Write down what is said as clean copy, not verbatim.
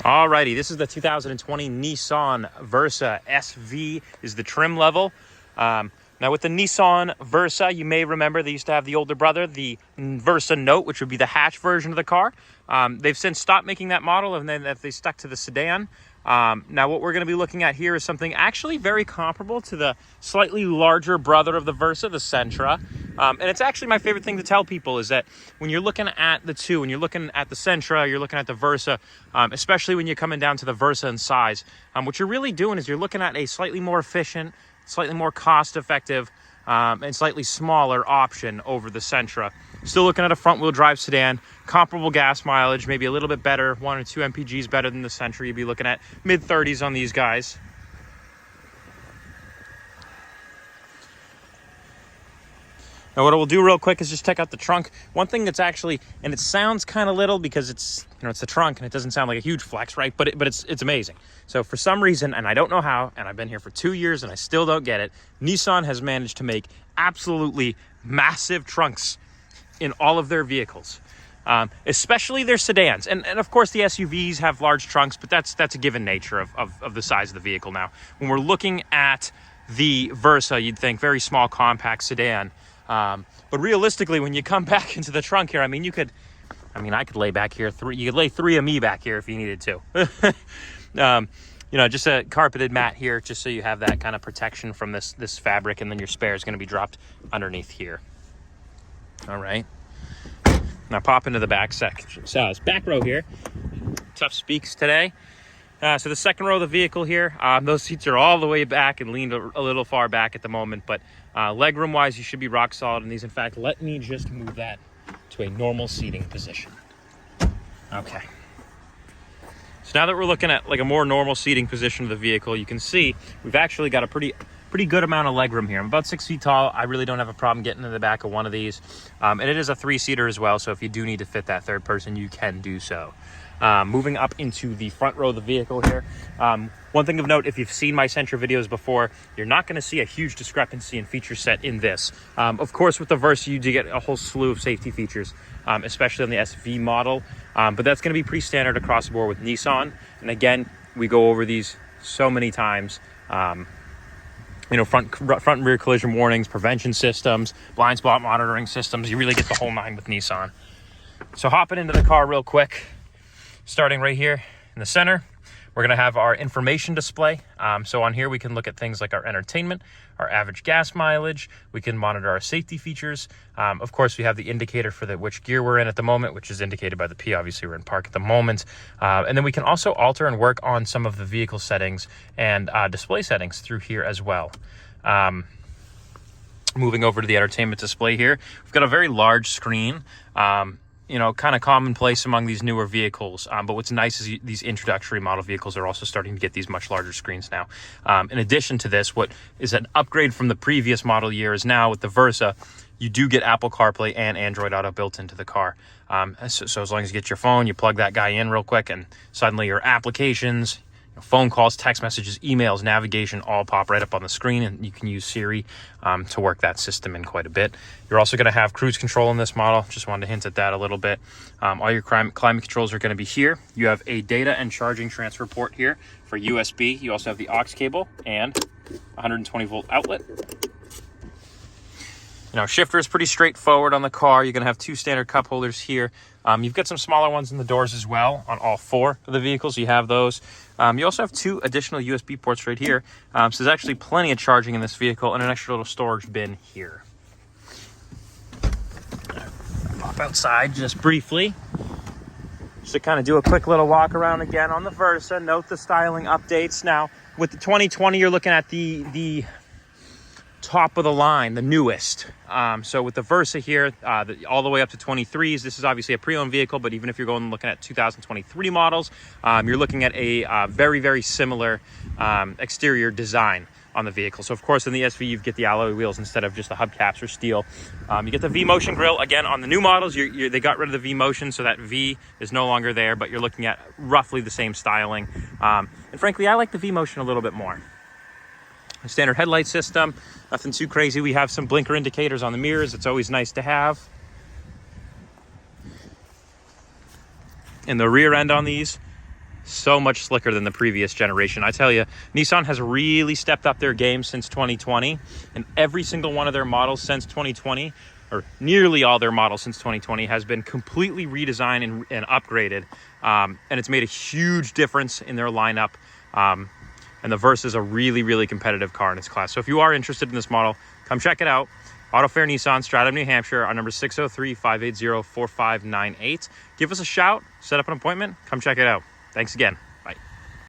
Alrighty, this is the 2020 Nissan Versa SV is the trim level. Now with the Nissan Versa, you may remember they used to have the older brother, the Versa Note, which would be the hatch version of the car. They've since stopped making that model, and then they stuck to the sedan. Now what we're going to be looking at here is something actually very comparable to the slightly larger brother of the Versa, the Sentra. And it's actually my favorite thing to tell people is that when you're looking at the two, when you're looking at the Sentra, you're looking at the Versa, especially when you're coming down to the Versa in size, what you're really doing is you're looking at a slightly more efficient, slightly more cost-effective, and slightly smaller option over the Sentra. Still looking at a front-wheel drive sedan, comparable gas mileage, maybe a little bit better, 1 or 2 mpgs better than the Sentra. You'd be looking at mid-30s on these guys. Now what we'll do real quick is just check out the trunk. One thing that's actually, and it sounds kind of little because it's, it's the trunk and it doesn't sound like a huge flex, right? But it's amazing. So for some reason, and I don't know how, and I've been here for 2 years and I still don't get it, Nissan has managed to make absolutely massive trunks in all of their vehicles, especially their sedans. And of course the SUVs have large trunks, but that's a given nature of the size of the vehicle. Now, when we're looking at the Versa, you'd think very small, compact sedan. But realistically, when you come back into the trunk here, I could lay back here you could lay 3 of me back here if you needed to. Just a carpeted mat here, just so you have that kind of protection from this fabric, and then your spare is going to be dropped underneath here. All right. Now pop into the back section. So it's back row here. Tough speaks today. So the second row of the vehicle here, those seats are all the way back and leaned a little far back at the moment, but legroom wise, you should be rock solid in these. In fact, let me just move that to a normal seating position. Okay. So now that we're looking at like a more normal seating position of the vehicle, you can see we've actually got a pretty good amount of legroom here. I'm about 6 feet tall. I really don't have a problem getting in the back of one of these. And it is a 3-seater as well, so if you do need to fit that third person, you can do so. Moving up into the front row of the vehicle here. One thing of note, if you've seen my Sentra videos before, you're not going to see a huge discrepancy in feature set in this. Of course, with the Versa, you do get a whole slew of safety features, especially on the SV model. But that's going to be pretty standard across the board with Nissan. And again, we go over these so many times. Front and rear collision warnings, prevention systems, blind spot monitoring systems. You really get the whole nine with Nissan. So hopping into the car real quick. Starting right here in the center, we're going to have our information display. So on here, we can look at things like our entertainment, our average gas mileage. We can monitor our safety features. Of course, we have the indicator for which gear we're in at the moment, which is indicated by the P. Obviously, we're in park at the moment. And then we can also alter and work on some of the vehicle settings and display settings through here as well. Moving over to the entertainment display here, we've got a very large screen. Kind of commonplace among these newer vehicles. But what's nice is these introductory model vehicles are also starting to get these much larger screens now. In addition to this, what is an upgrade from the previous model year is now with the Versa, you do get Apple CarPlay and Android Auto built into the car. So as long as you get your phone, you plug that guy in real quick, and suddenly your applications, phone calls, text messages, emails, navigation all pop right up on the screen, and you can use Siri to work that system in quite a bit. You're also going to have cruise control in this model. Just wanted to hint at that a little bit. All your climate controls are going to be here. You have a data and charging transfer port here for USB. You also have the aux cable and 120 volt outlet. Shifter is pretty straightforward on the car. You're going to have 2 standard cup holders here. You've got some smaller ones in the doors as well on all 4 of the vehicles. You have those. You also have 2 additional USB ports right here. So there's actually plenty of charging in this vehicle and an extra little storage bin here. Pop outside just briefly. Just to kind of do a quick little walk around again on the Versa. Note the styling updates. Now, with the 2020, you're looking at the top of the line, the newest. So with the Versa here, all the way up to 23s, this is obviously a pre-owned vehicle, but even if you're looking at 2023 models, you're looking at a very, very similar exterior design on the vehicle. So of course in the SV, you get the alloy wheels instead of just the hubcaps or steel. You get the V-Motion grille. Again, on the new models, they got rid of the V-Motion, so that V is no longer there, but you're looking at roughly the same styling. And frankly, I like the V-Motion a little bit more. Standard headlight system, nothing too crazy. We have some blinker indicators on the mirrors. It's always nice to have. In the rear end on these, so much slicker than the previous generation. I tell you, Nissan has really stepped up their game since 2020, and every single one of their models since 2020, or nearly all their models since 2020, has been completely redesigned and upgraded, and it's made a huge difference in their lineup. And the Versa is a really, really competitive car in its class. So if you are interested in this model, come check it out. Auto Fair Nissan, Stratham, New Hampshire, our number 603-580-4598. Give us a shout, set up an appointment, come check it out. Thanks again.